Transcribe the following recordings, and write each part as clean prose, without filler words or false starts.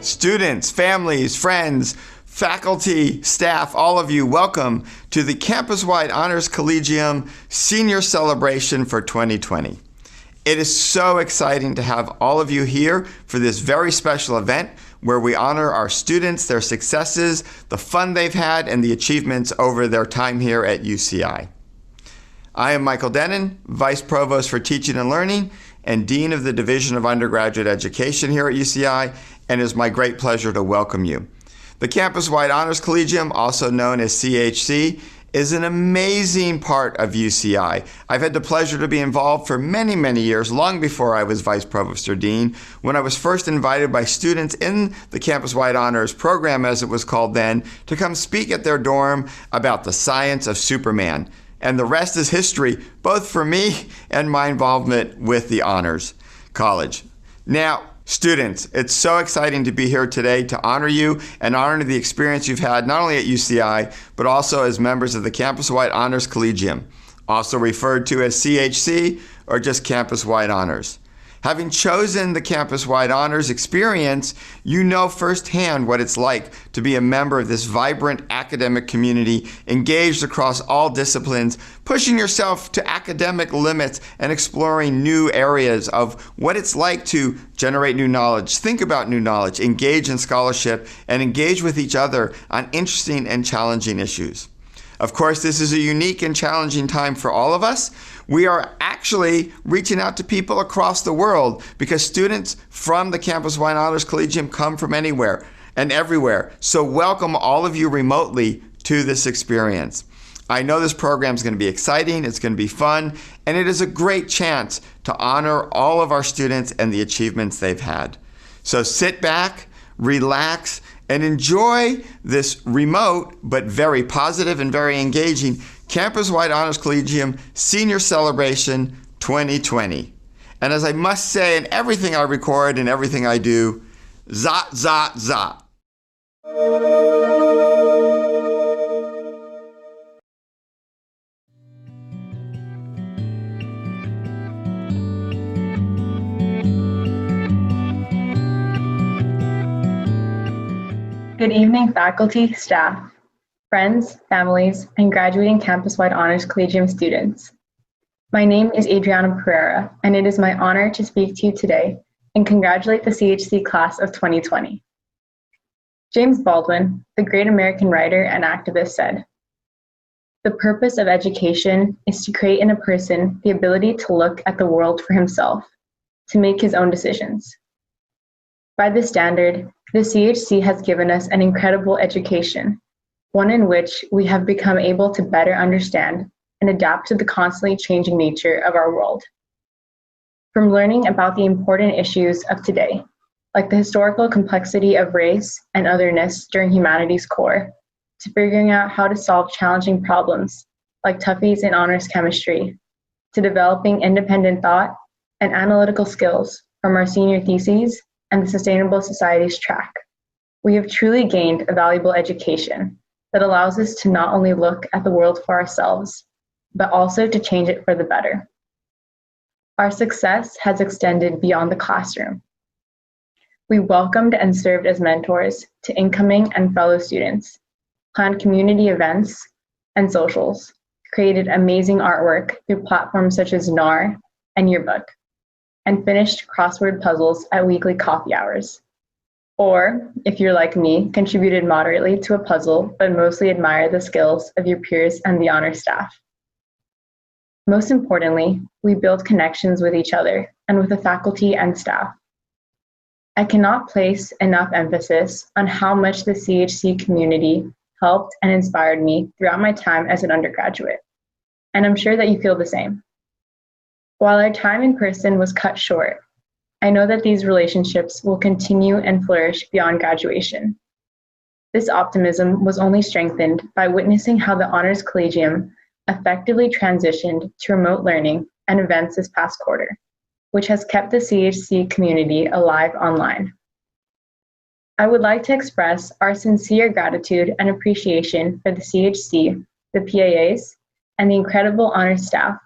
Students, families, friends, faculty, staff, all of you, welcome to the Campuswide Honors Collegium Senior Celebration for 2020. It is so exciting to have all of you here for this very special event where we honor our students, their successes, the fun they've had, and the achievements over their time here at UCI. I am Michael Denon, Vice Provost for Teaching and Learning and Dean of the Division of Undergraduate Education here at UCI, and it is my great pleasure to welcome you. The Campuswide Honors Collegium, also known as CHC, is an amazing part of UCI. I've had the pleasure to be involved for many, many years, long before I was Vice Provost or Dean, when I was first invited by students in the Campuswide Honors program, as it was called then, to come speak at their dorm about the science of Superman. And the rest is history, both for me and my involvement with the Honors College. Now, students, it's so exciting to be here today to honor you and honor the experience you've had not only at UCI, but also as members of the Campuswide Honors Collegium, also referred to as CHC or just Campuswide Honors. Having chosen the Campuswide Honors experience, you know firsthand what it's like to be a member of this vibrant academic community, engaged across all disciplines, pushing yourself to academic limits and exploring new areas of what it's like to generate new knowledge, think about new knowledge, engage in scholarship, and engage with each other on interesting and challenging issues. Of course, this is a unique and challenging time for all of us. We are actually reaching out to people across the world because students from the Campuswide Honors Collegium come from anywhere and everywhere. So welcome all of you remotely to this experience. I know this program is going to be exciting, it's going to be fun, and it is a great chance to honor all of our students and the achievements they've had. So sit back, relax, and enjoy this remote but very positive and very engaging Campuswide Honors Collegium Senior Celebration 2020. And as I must say in everything I record and everything I do, zot, zot, zot. Good evening, faculty, staff, friends, families, and graduating Campuswide Honors Collegium students. My name is Adriana Pereira, and it is my honor to speak to you today and congratulate the CHC class of 2020. James Baldwin, the great American writer and activist, said, "The purpose of education is to create in a person the ability to look at the world for himself, to make his own decisions." By this standard, the CHC has given us an incredible education, one in which we have become able to better understand and adapt to the constantly changing nature of our world. From learning about the important issues of today, like the historical complexity of race and otherness during humanities core, to figuring out how to solve challenging problems, like toughies in honors chemistry, to developing independent thought and analytical skills from our senior theses and the Sustainable Societies track. We have truly gained a valuable education that allows us to not only look at the world for ourselves, but also to change it for the better. Our success has extended beyond the classroom. We welcomed and served as mentors to incoming and fellow students, planned community events and socials, created amazing artwork through platforms such as NAR and Yearbook, and finished crossword puzzles at weekly coffee hours. Or, if you're like me, contributed moderately to a puzzle, but mostly admire the skills of your peers and the honor staff. Most importantly, we build connections with each other and with the faculty and staff. I cannot place enough emphasis on how much the CHC community helped and inspired me throughout my time as an undergraduate, and I'm sure that you feel the same. While our time in person was cut short, I know that these relationships will continue and flourish beyond graduation. This optimism was only strengthened by witnessing how the Honors Collegium effectively transitioned to remote learning and events this past quarter, which has kept the CHC community alive online. I would like to express our sincere gratitude and appreciation for the CHC, the PAAs, and the incredible honors staff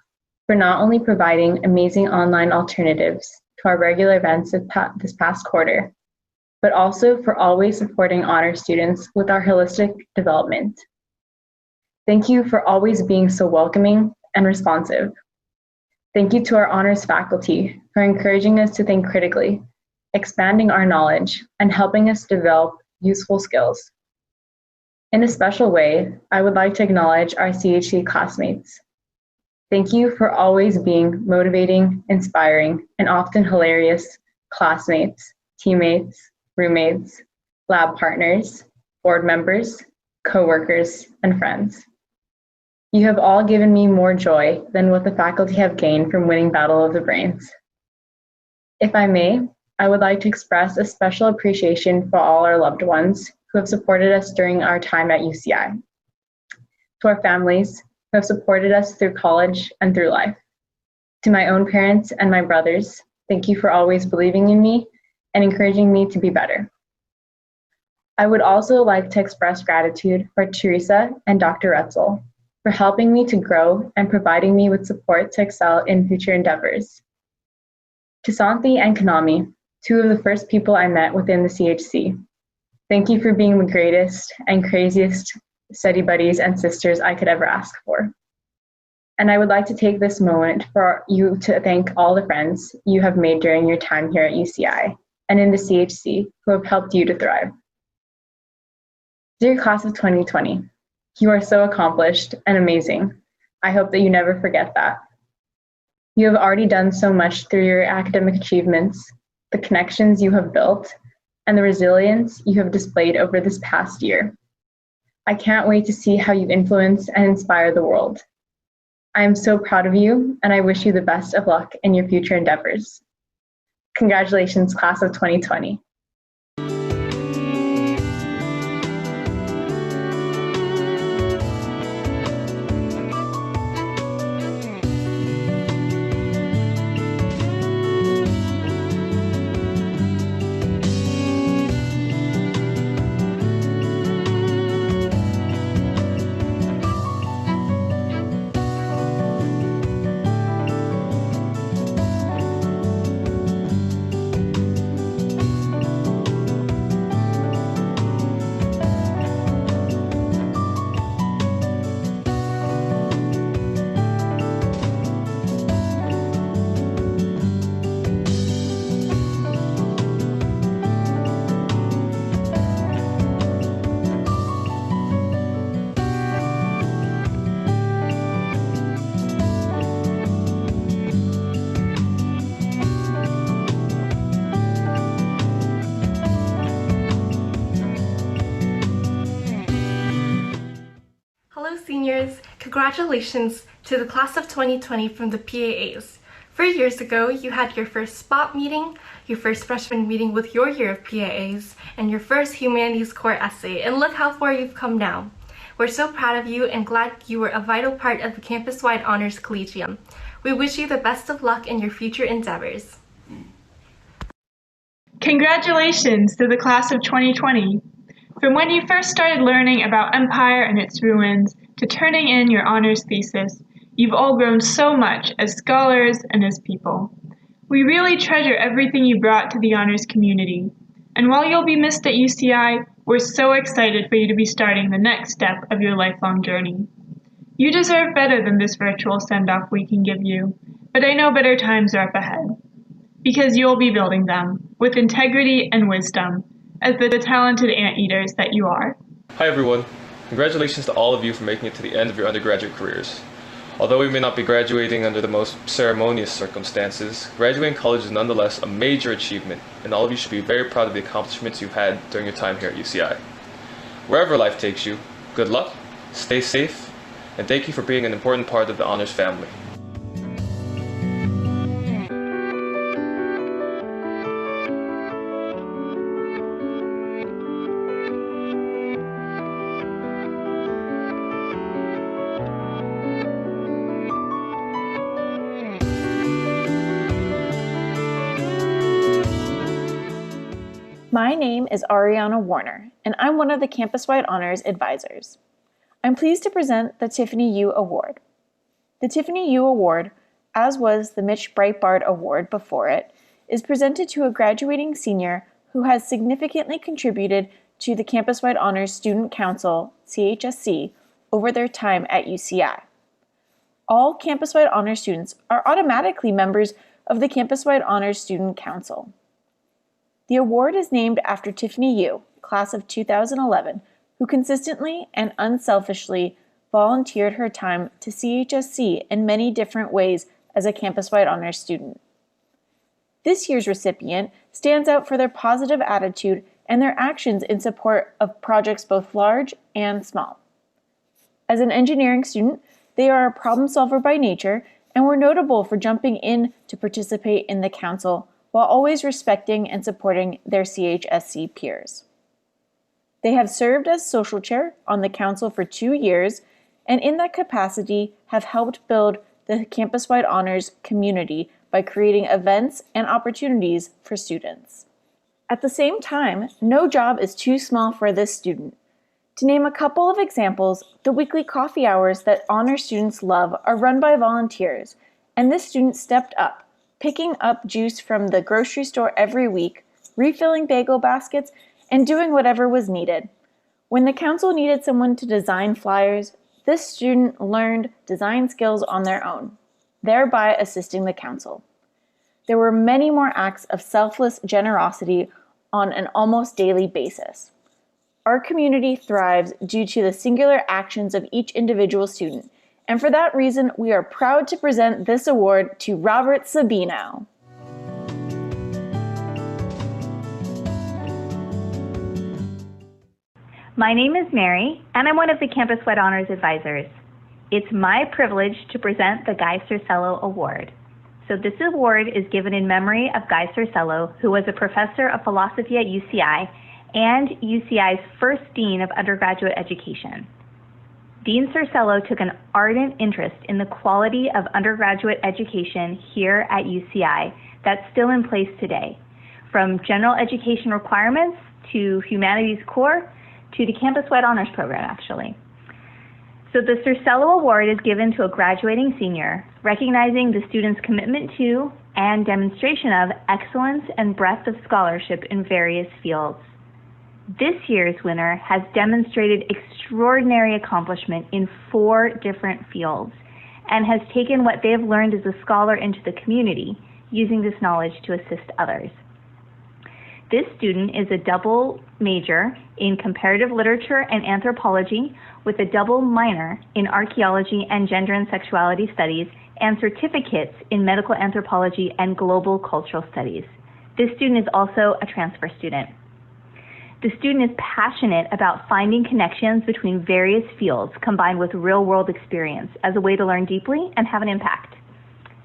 for not only providing amazing online alternatives to our regular events this past quarter, but also for always supporting honor students with our holistic development. Thank you for always being so welcoming and responsive. Thank you to our honors faculty for encouraging us to think critically, expanding our knowledge, and helping us develop useful skills. In a special way, I would like to acknowledge our CHC classmates. Thank you for always being motivating, inspiring, and often hilarious classmates, teammates, roommates, lab partners, board members, coworkers, and friends. You have all given me more joy than what the faculty have gained from winning Battle of the Brains. If I may, I would like to express a special appreciation for all our loved ones who have supported us during our time at UCI. To our families who have supported us through college and through life. To my own parents and my brothers, thank you for always believing in me and encouraging me to be better. I would also like to express gratitude for Teresa and Dr. Retzel for helping me to grow and providing me with support to excel in future endeavors. To Santhi and Kanami, two of the first people I met within the CHC, thank you for being the greatest and craziest study buddies and sisters I could ever ask for. And I would like to take this moment for you to thank all the friends you have made during your time here at UCI and in the CHC who have helped you to thrive. Dear class of 2020, you are so accomplished and amazing. I hope that you never forget that. You have already done so much through your academic achievements, the connections you have built, and the resilience you have displayed over this past year. I can't wait to see how you influence and inspire the world. I am so proud of you, and I wish you the best of luck in your future endeavors. Congratulations, class of 2020. Seniors, congratulations to the class of 2020 from the PAAs. 4 years ago, you had your first spot meeting, your first freshman meeting with your year of PAAs, and your first humanities core essay, and look how far you've come now. We're so proud of you and glad you were a vital part of the Campuswide Honors Collegium. We wish you the best of luck in your future endeavors. Congratulations to the class of 2020. From when you first started learning about empire and its ruins to turning in your honors thesis, you've all grown so much as scholars and as people. We really treasure everything you brought to the honors community. And while you'll be missed at UCI, we're so excited for you to be starting the next step of your lifelong journey. You deserve better than this virtual send-off we can give you, but I know better times are up ahead. Because you'll be building them with integrity and wisdom, as the talented anteaters that you are. Hi everyone. Congratulations to all of you for making it to the end of your undergraduate careers. Although we may not be graduating under the most ceremonious circumstances, graduating college is nonetheless a major achievement, and all of you should be very proud of the accomplishments you've had during your time here at UCI. Wherever life takes you, good luck, stay safe, and thank you for being an important part of the honors family. My name is Ariana Warner, and I'm one of the Campuswide Honors Advisors. I'm pleased to present the Tiffany U Award. The Tiffany U Award, as was the Mitch Breitbart Award before it, is presented to a graduating senior who has significantly contributed to the Campuswide Honors Student Council, CHSC, over their time at UCI. All Campuswide Honors students are automatically members of the Campuswide Honors Student Council. The award is named after Tiffany Yu, class of 2011, who consistently and unselfishly volunteered her time to CHSC in many different ways as a Campuswide Honors student. This year's recipient stands out for their positive attitude and their actions in support of projects both large and small. As an engineering student, they are a problem solver by nature and were notable for jumping in to participate in the council while always respecting and supporting their CHSC peers. They have served as social chair on the council for 2 years, and in that capacity have helped build the Campuswide Honors community by creating events and opportunities for students. At the same time, no job is too small for this student. To name a couple of examples, the weekly coffee hours that honor students love are run by volunteers, and this student stepped up, picking up juice from the grocery store every week, refilling bagel baskets, and doing whatever was needed. When the council needed someone to design flyers, this student learned design skills on their own, thereby assisting the council. There were many more acts of selfless generosity on an almost daily basis. Our community thrives due to the singular actions of each individual student, and for that reason, we are proud to present this award to Robert Sabino. My name is Mary, and I'm one of the Campuswide Honors Advisors. It's my privilege to present the Guy Cercello Award. So this award is given in memory of Guy Cercello, who was a professor of philosophy at UCI and UCI's first dean of undergraduate education. Dean Cercello took an ardent interest in the quality of undergraduate education here at UCI that's still in place today, from general education requirements to humanities core to the Campuswide Honors Program, actually. So the Cercello Award is given to a graduating senior, recognizing the student's commitment to and demonstration of excellence and breadth of scholarship in various fields. This year's winner has demonstrated extraordinary accomplishment in 4 different fields and has taken what they have learned as a scholar into the community, using this knowledge to assist others. This student is a double major in comparative literature and anthropology with a double minor in archaeology and gender and sexuality studies and certificates in medical anthropology and global cultural studies. This student is also a transfer student. The student is passionate about finding connections between various fields combined with real-world experience as a way to learn deeply and have an impact.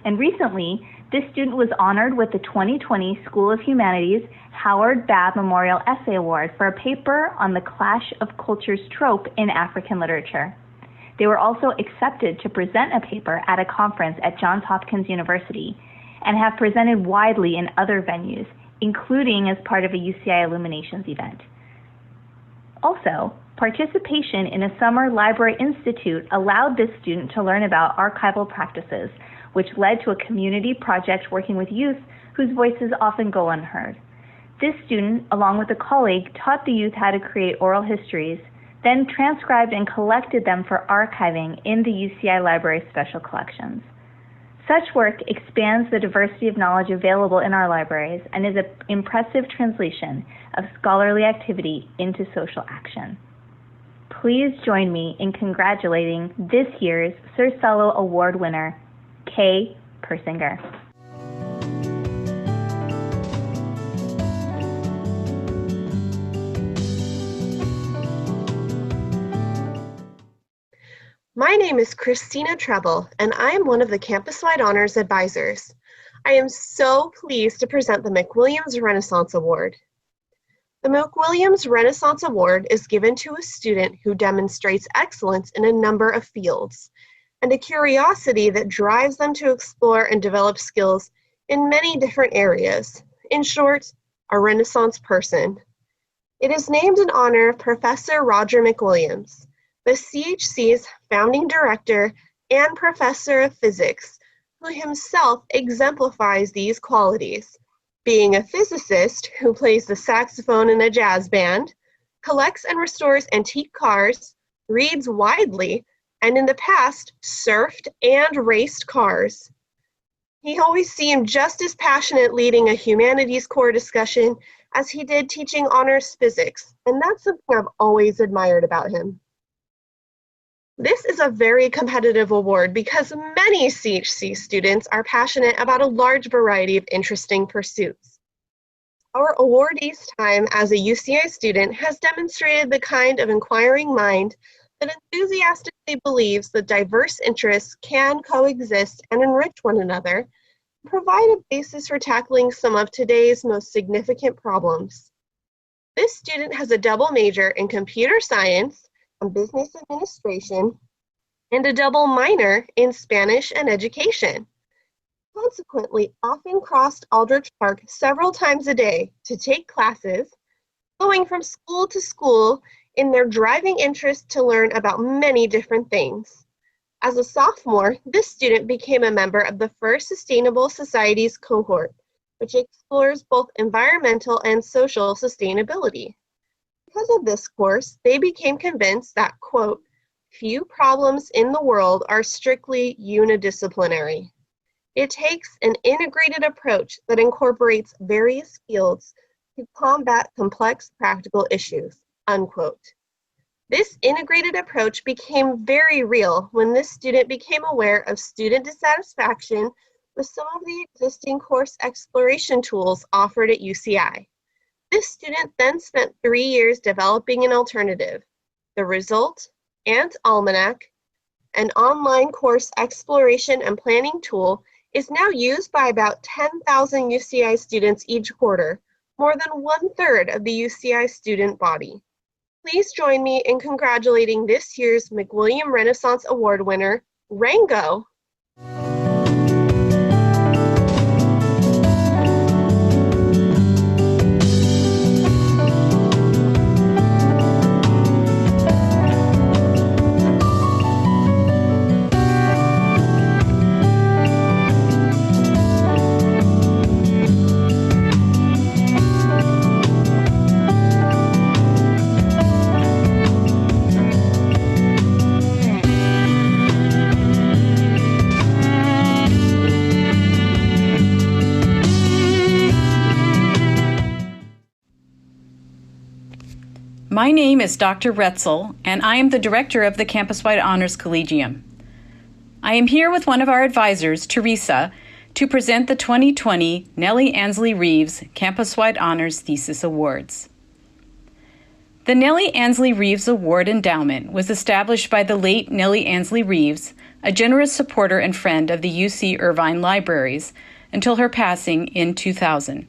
And recently, this student was honored with the 2020 School of Humanities Howard Babb Memorial Essay Award for a paper on the clash of cultures trope in African literature. They were also accepted to present a paper at a conference at Johns Hopkins University and have presented widely in other venues, including as part of a UCI Illuminations event. Also, participation in a summer library institute allowed this student to learn about archival practices, which led to a community project working with youth whose voices often go unheard. This student, along with a colleague, taught the youth how to create oral histories, then transcribed and collected them for archiving in the UCI Library Special Collections. Such work expands the diversity of knowledge available in our libraries and is an impressive translation of scholarly activity into social action. Please join me in congratulating this year's Cercello Award winner, Kay Persinger. My name is Christina Treble, and I am one of the Campuswide Honors Advisors. I am so pleased to present the McWilliams Renaissance Award. The McWilliams Renaissance Award is given to a student who demonstrates excellence in a number of fields, and a curiosity that drives them to explore and develop skills in many different areas. In short, a Renaissance person. It is named in honor of Professor Roger McWilliams, the CHC's founding director and professor of physics, who himself exemplifies these qualities, being a physicist who plays the saxophone in a jazz band, collects and restores antique cars, reads widely, and in the past surfed and raced cars. He always seemed just as passionate leading a humanities core discussion as he did teaching honors physics, and that's something I've always admired about him. This is a very competitive award because many CHC students are passionate about a large variety of interesting pursuits. Our awardee's time as a UCI student has demonstrated the kind of inquiring mind that enthusiastically believes that diverse interests can coexist and enrich one another, and provide a basis for tackling some of today's most significant problems. This student has a double major in computer science and business administration, and a double minor in Spanish and education. Consequently, often crossed Aldrich Park several times a day to take classes, going from school to school in their driving interest to learn about many different things. As a sophomore, this student became a member of the first Sustainable Societies cohort, which explores both environmental and social sustainability. Because of this course, they became convinced that, quote, few problems in the world are strictly unidisciplinary. It takes an integrated approach that incorporates various fields to combat complex practical issues, unquote. This integrated approach became very real when this student became aware of student dissatisfaction with some of the existing course exploration tools offered at UCI. This student then spent 3 years developing an alternative. The result, Ant Almanac, an online course exploration and planning tool, is now used by about 10,000 UCI students each quarter, more than 1/3 of the UCI student body. Please join me in congratulating this year's McWilliam Renaissance Award winner, Rango. My name is Dr. Retzel, and I am the director of the Campuswide Honors Collegium. I am here with one of our advisors, Teresa, to present the 2020 Nellie Ansley Reeves Campuswide Honors Thesis Awards. The Nellie Ansley Reeves Award Endowment was established by the late Nellie Ansley Reeves, a generous supporter and friend of the UC Irvine Libraries, until her passing in 2000.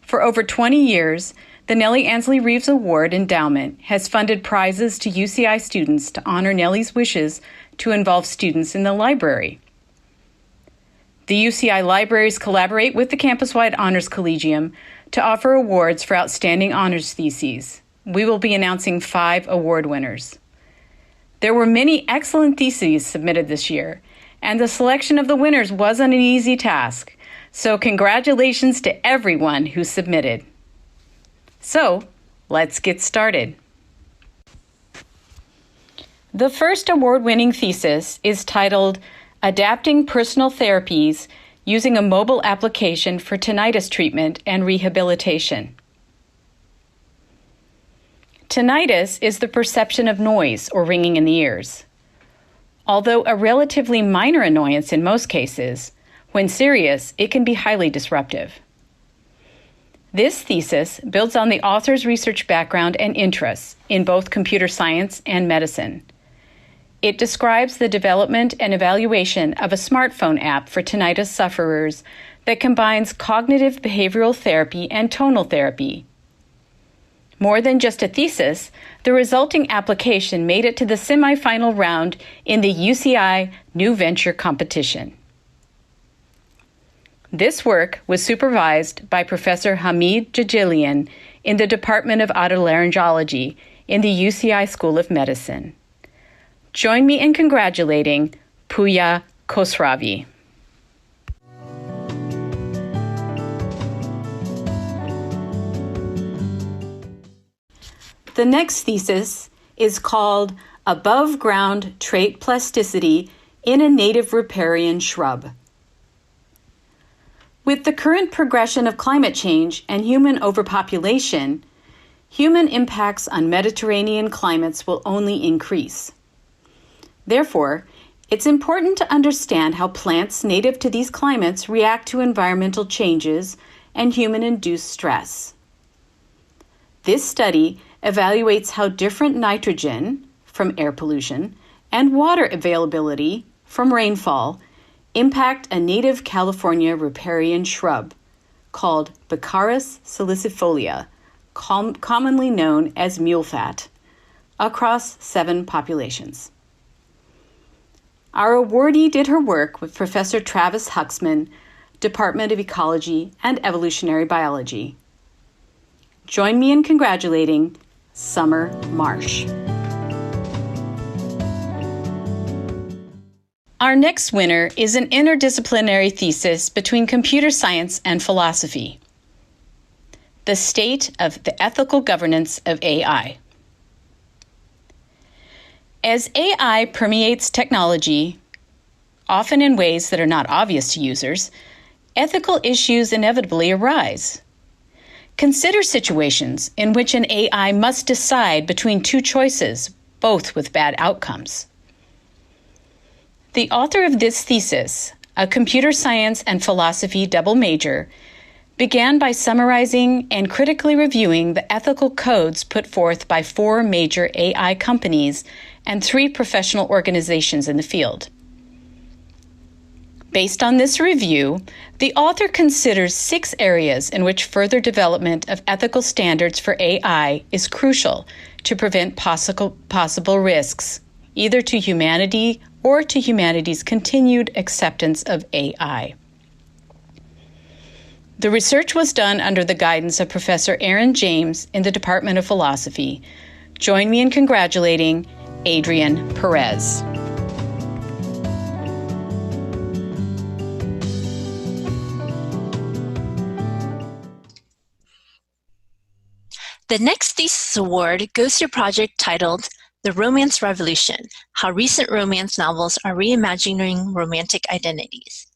For over 20 years, the Nellie Ansley Reeves Award Endowment has funded prizes to UCI students to honor Nellie's wishes to involve students in the library. The UCI libraries collaborate with the Campuswide Honors Collegium to offer awards for outstanding honors theses. We will be announcing 5 award winners. There were many excellent theses submitted this year, and the selection of the winners wasn't an easy task, so congratulations to everyone who submitted. So, let's get started. The first award-winning thesis is titled Adapting Personal Therapies Using a Mobile Application for Tinnitus Treatment and Rehabilitation. Tinnitus is the perception of noise or ringing in the ears. Although a relatively minor annoyance in most cases, when serious, it can be highly disruptive. This thesis builds on the author's research background and interests in both computer science and medicine. It describes the development and evaluation of a smartphone app for tinnitus sufferers that combines cognitive behavioral therapy and tonal therapy. More than just a thesis, the resulting application made it to the semifinal round in the UCI New Venture competition. This work was supervised by Professor Hamid Jajilian in the Department of Otolaryngology in the UCI School of Medicine. Join me in congratulating Pooya Khosravi. The next thesis is called Above Ground Trait Plasticity in a Native Riparian Shrub. With the current progression of climate change and human overpopulation, human impacts on Mediterranean climates will only increase. Therefore, it's important to understand how plants native to these climates react to environmental changes and human-induced stress. This study evaluates how different nitrogen, from air pollution, and water availability, from rainfall, impact a native California riparian shrub called Baccharis salicifolia, commonly known as mulefat, across 7 populations. Our awardee did her work with Professor Travis Huxman, Department of Ecology and Evolutionary Biology. Join me in congratulating Summer Marsh. Our next winner is an interdisciplinary thesis between computer science and philosophy. The state of the ethical governance of AI. As AI permeates technology, often in ways that are not obvious to users, ethical issues inevitably arise. Consider situations in which an AI must decide between 2 choices, both with bad outcomes. The author of this thesis, a computer science and philosophy double major, began by summarizing and critically reviewing the ethical codes put forth by 4 major AI companies and 3 professional organizations in the field. Based on this review, the author considers 6 areas in which further development of ethical standards for AI is crucial to prevent possible risks, either to humanity or to humanity's continued acceptance of AI. The research was done under the guidance of Professor Aaron James in the Department of Philosophy. Join me in congratulating Adrian Perez. The next thesis award goes to a project titled The Romance Revolution: How Recent Romance Novels Are Reimagining Romantic Identities.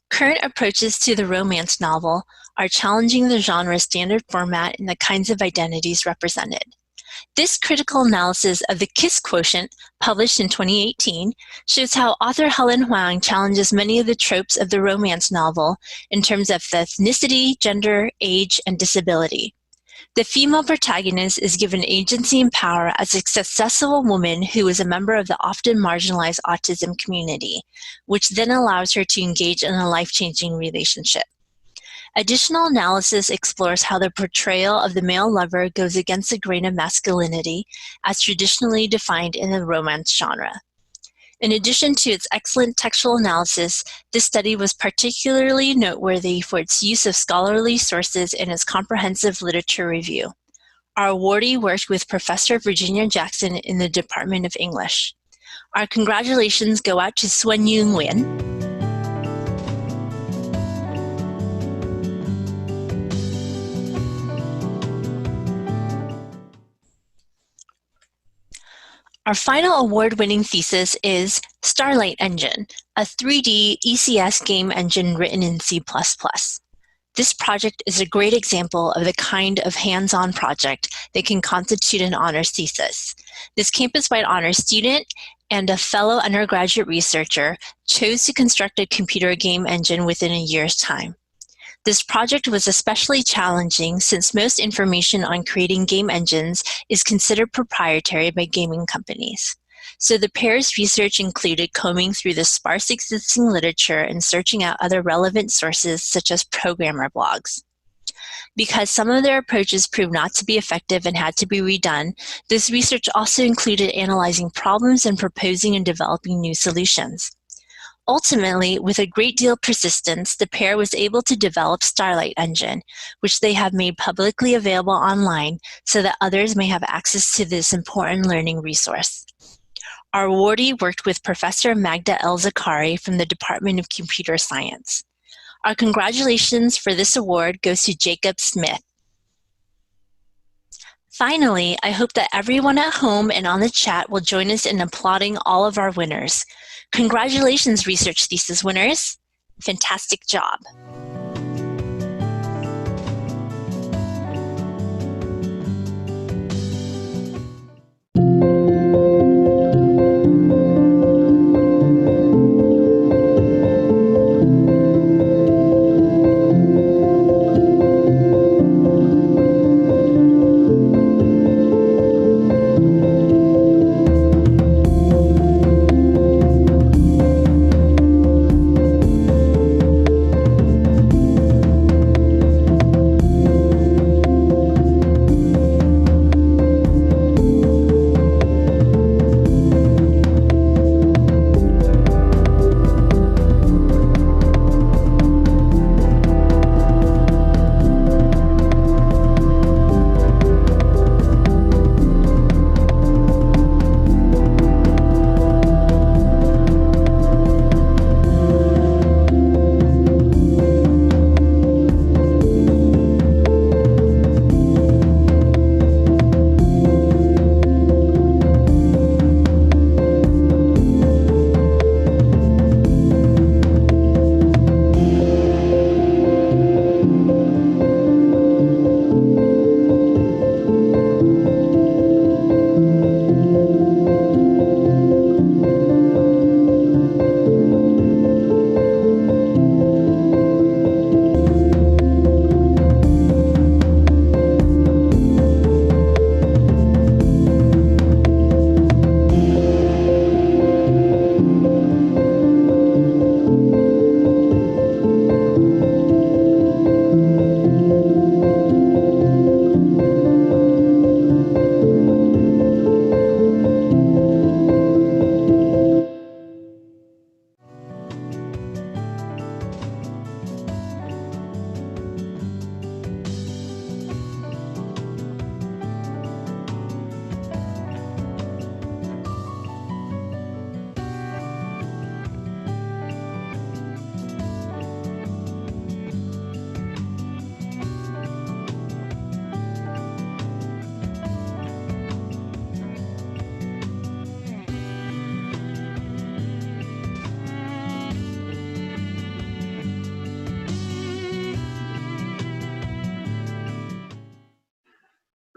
Current approaches to the romance novel are challenging the genre's standard format and the kinds of identities represented. This critical analysis of the KISS quotient, published in 2018, shows how author Helen Huang challenges many of the tropes of the romance novel in terms of ethnicity, gender, age, and disability. The female protagonist is given agency and power as a successful woman who is a member of the often marginalized autism community, which then allows her to engage in a life-changing relationship. Additional analysis explores how the portrayal of the male lover goes against the grain of masculinity as traditionally defined in the romance genre. In addition to its excellent textual analysis, this study was particularly noteworthy for its use of scholarly sources and its comprehensive literature review. Our awardee worked with Professor Virginia Jackson in the Department of English. Our congratulations go out to Swen Yung Nguyen. Our final award-winning thesis is Starlight Engine, a 3D ECS game engine written in C++. This project is a great example of the kind of hands-on project that can constitute an honors thesis. This campus-wide honors student and a fellow undergraduate researcher chose to construct a computer game engine within a year's time. This project was especially challenging since most information on creating game engines is considered proprietary by gaming companies. So the pair's research included combing through the sparse existing literature and searching out other relevant sources such as programmer blogs. Because some of their approaches proved not to be effective and had to be redone, this research also included analyzing problems and proposing and developing new solutions. Ultimately, with a great deal of persistence, the pair was able to develop Starlight Engine, which they have made publicly available online so that others may have access to this important learning resource. Our awardee worked with Professor Magda L. Zakari from the Department of Computer Science. Our congratulations for this award goes to Jacob Smith. Finally, I hope that everyone at home and on the chat will join us in applauding all of our winners. Congratulations, research thesis winners. Fantastic job.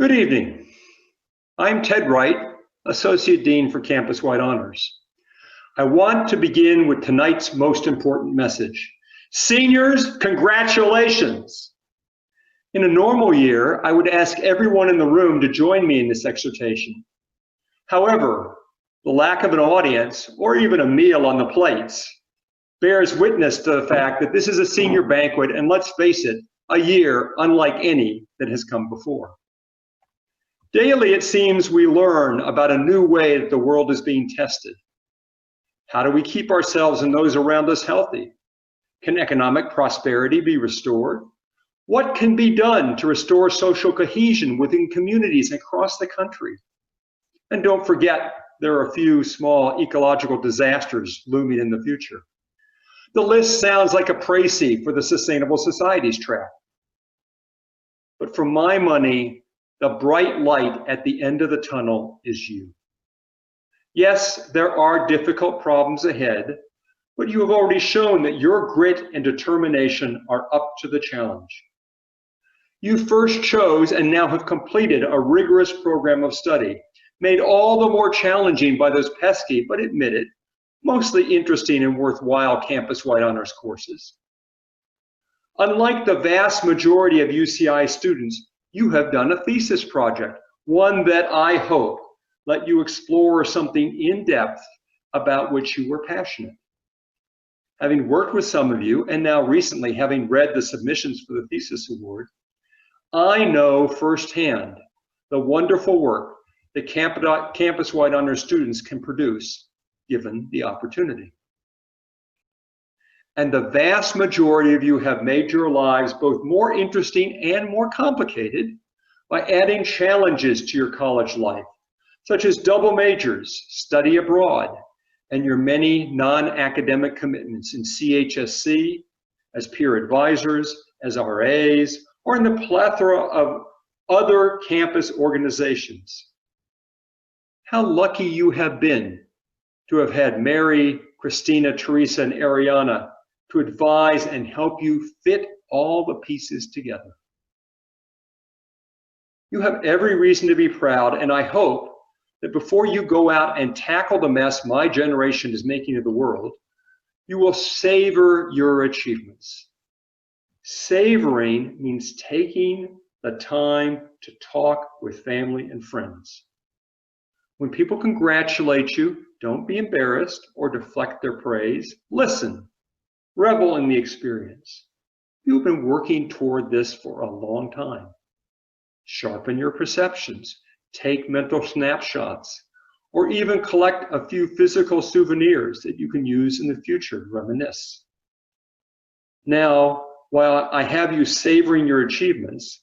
Good evening. I'm Ted Wright, Associate Dean for Campuswide Honors. I want to begin with tonight's most important message. Seniors, congratulations! In a normal year, I would ask everyone in the room to join me in this exhortation. However, the lack of an audience or even a meal on the plates bears witness to the fact that this is a senior banquet, and let's face it, a year unlike any that has come before. Daily, it seems we learn about a new way that the world is being tested. How do we keep ourselves and those around us healthy? Can economic prosperity be restored? What can be done to restore social cohesion within communities across the country? And don't forget, there are a few small ecological disasters looming in the future. The list sounds like a précis for the Sustainable Societies track. But for my money, the bright light at the end of the tunnel is you. Yes, there are difficult problems ahead, but you have already shown that your grit and determination are up to the challenge. You first chose and now have completed a rigorous program of study, made all the more challenging by those pesky, but admit it, mostly interesting and worthwhile campus-wide honors courses. Unlike the vast majority of UCI students, you have done a thesis project, one that I hope let you explore something in depth about which you were passionate. Having worked with some of you, and now recently having read the submissions for the Thesis Award, I know firsthand the wonderful work that campus-wide honors students can produce given the opportunity. And the vast majority of you have made your lives both more interesting and more complicated by adding challenges to your college life, such as double majors, study abroad, and your many non-academic commitments in CHSC, as peer advisors, as RAs, or in the plethora of other campus organizations. How lucky you have been to have had Mary, Christina, Teresa, and Ariana to advise and help you fit all the pieces together. You have every reason to be proud, and I hope that before you go out and tackle the mess my generation is making of the world, you will savor your achievements. Savoring means taking the time to talk with family and friends. When people congratulate you, don't be embarrassed or deflect their praise. Listen, revel in the experience. You've been working toward this for a long time. Sharpen your perceptions, take mental snapshots, or even collect a few physical souvenirs that you can use in the future to reminisce. Now, while I have you savoring your achievements,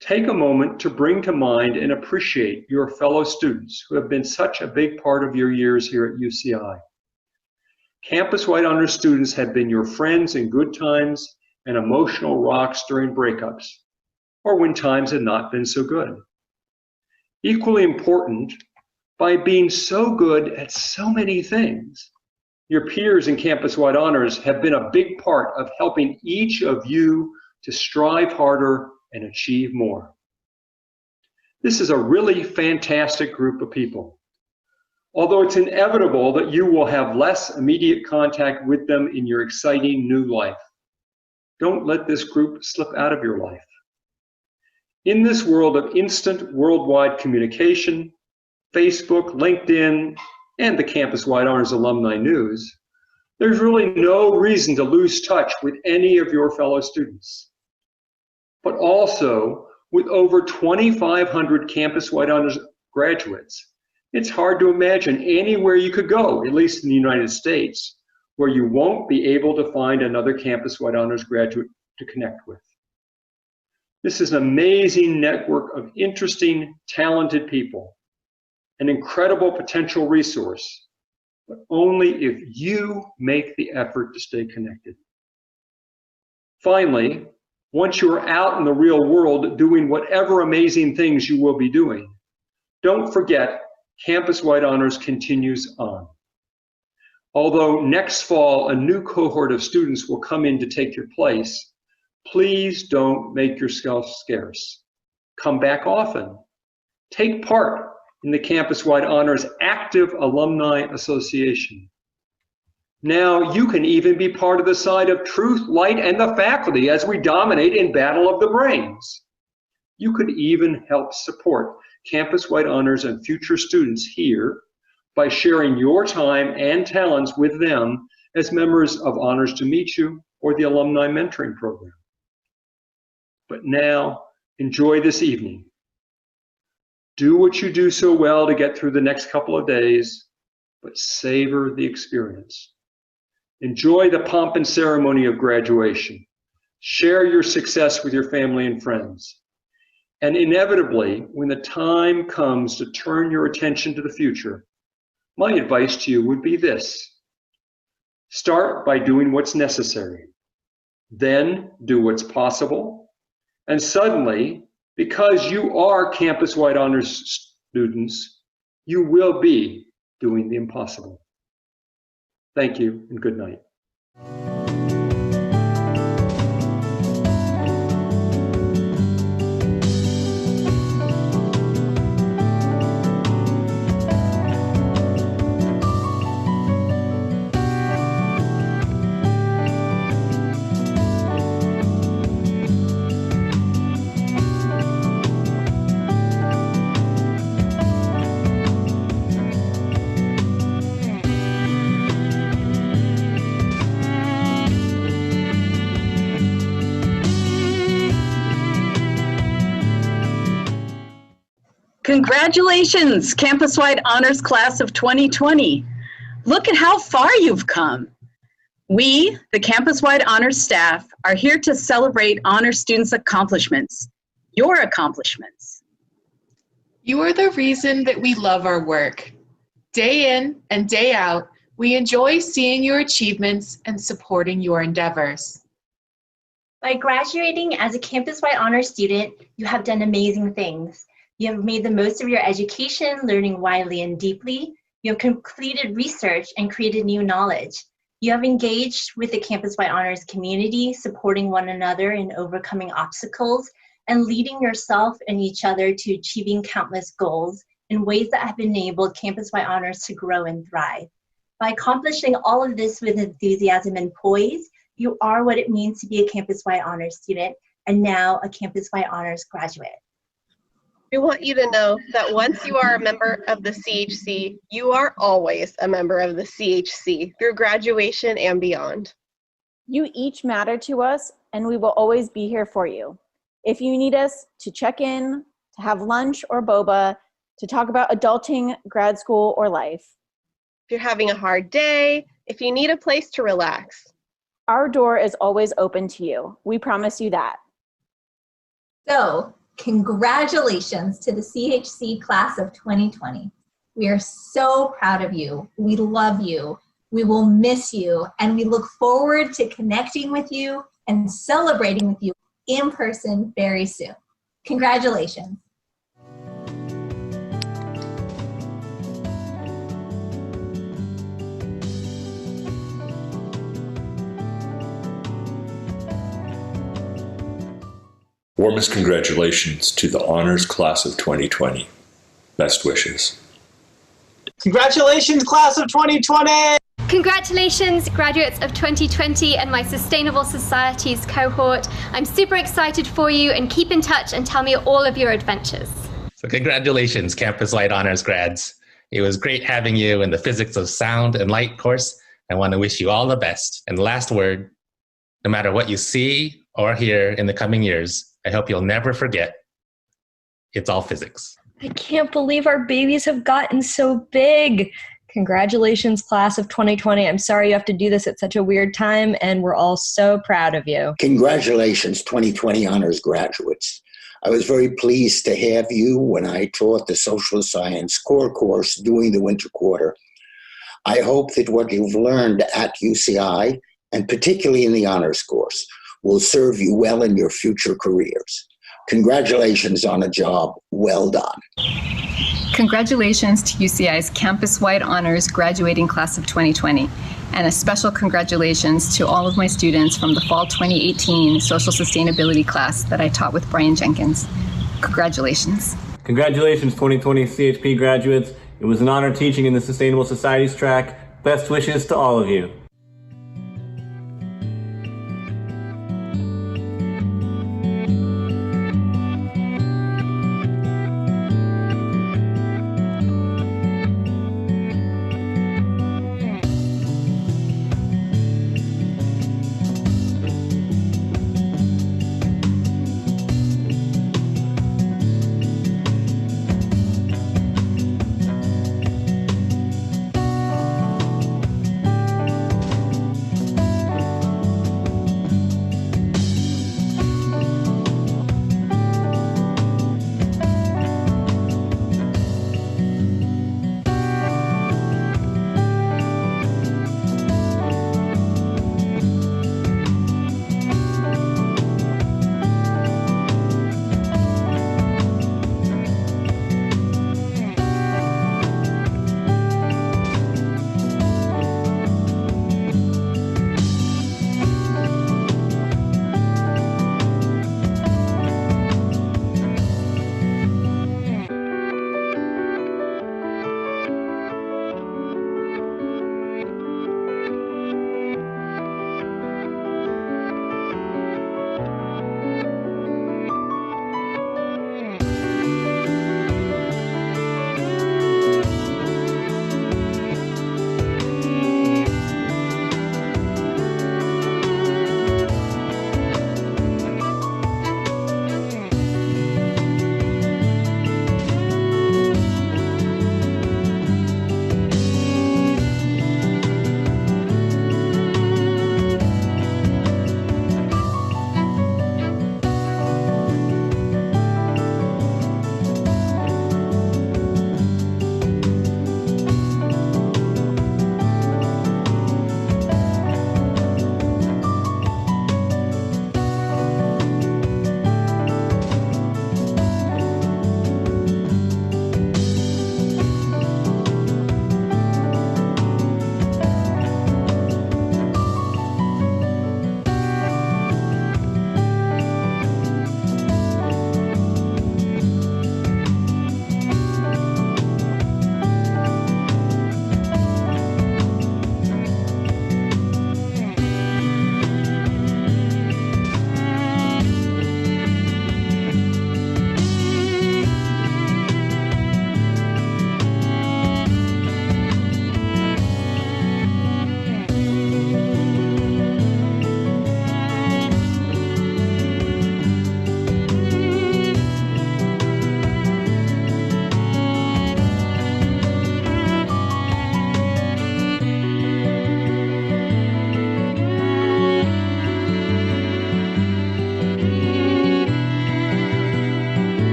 take a moment to bring to mind and appreciate your fellow students who have been such a big part of your years here at UCI. Campus-wide honors students have been your friends in good times and emotional rocks during breakups, or when times have not been so good. Equally important, by being so good at so many things, your peers in Campus-wide honors have been a big part of helping each of you to strive harder and achieve more. This is a really fantastic group of people. Although it's inevitable that you will have less immediate contact with them in your exciting new life, don't let this group slip out of your life. In this world of instant worldwide communication, Facebook, LinkedIn, and the Campus-wide Honors Alumni News, there's really no reason to lose touch with any of your fellow students. But also, with over 2,500 Campus-wide Honors graduates, it's hard to imagine anywhere you could go, at least in the United States, where you won't be able to find another Campus-wide Honors graduate to connect with. This is an amazing network of interesting, talented people, an incredible potential resource, but only if you make the effort to stay connected. Finally, once you are out in the real world doing whatever amazing things you will be doing, don't forget Campus-wide Honors continues on. Although next fall a new cohort of students will come in to take your place, please don't make yourself scarce. Come back often. Take part in the Campus-wide Honors Active Alumni Association. Now you can even be part of the side of truth, light, and the faculty as we dominate in Battle of the Brains. You could even help support Campus-wide Honors and future students here by sharing your time and talents with them as members of Honors to Meet You or the Alumni Mentoring Program. But now, enjoy this evening. Do what you do so well to get through the next couple of days, but savor the experience. Enjoy the pomp and ceremony of graduation. Share your success with your family and friends. And inevitably, when the time comes to turn your attention to the future, my advice to you would be this. Start by doing what's necessary. Then do what's possible. And suddenly, because you are Campus-wide Honors students, you will be doing the impossible. Thank you and good night. Congratulations, Campus-wide Honors Class of 2020. Look at how far you've come. We, the Campus-wide Honors staff, are here to celebrate honor students' accomplishments, your accomplishments. You are the reason that we love our work. Day in and day out, we enjoy seeing your achievements and supporting your endeavors. By graduating as a campus-wide honors student, you have done amazing things. You have made the most of your education, learning widely and deeply. You have completed research and created new knowledge. You have engaged with the campus-wide honors community, supporting one another in overcoming obstacles and leading yourself and each other to achieving countless goals in ways that have enabled campus-wide honors to grow and thrive. By accomplishing all of this with enthusiasm and poise, you are what it means to be a campus-wide honors student and now a campus-wide honors graduate. We want you to know that once you are a member of the CHC, you are always a member of the CHC through graduation and beyond. You each matter to us, and we will always be here for you. If you need us to check in, to have lunch or boba, to talk about adulting, grad school, or life. If you're having a hard day, if you need a place to relax. Our door is always open to you. We promise you that. So, congratulations to the CHC class of 2020. We are so proud of you. We love you. We will miss you, and we look forward to connecting with you and celebrating with you in person very soon. Congratulations. Warmest congratulations to the honors class of 2020. Best wishes. Congratulations, class of 2020! Congratulations, graduates of 2020 and my Sustainable Societies cohort. I'm super excited for you, and keep in touch and tell me all of your adventures. So congratulations, Campus-wide honors grads. It was great having you in the Physics of Sound and Light course. I want to wish you all the best. And last word, no matter what you see or hear in the coming years, I hope you'll never forget, it's all physics. I can't believe our babies have gotten so big. Congratulations, class of 2020. I'm sorry you have to do this at such a weird time, and we're all so proud of you. Congratulations, 2020 honors graduates. I was very pleased to have you when I taught the social science core course during the winter quarter. I hope that what you've learned at UCI, and particularly in the honors course, will serve you well in your future careers. Congratulations on a job well done. Congratulations to UCI's Campus-wide Honors graduating class of 2020, and a special congratulations to all of my students from the fall 2018 social sustainability class that I taught with Brian Jenkins. Congratulations. Congratulations, 2020 CHP graduates. It was an honor teaching in the Sustainable Societies track. Best wishes to all of you.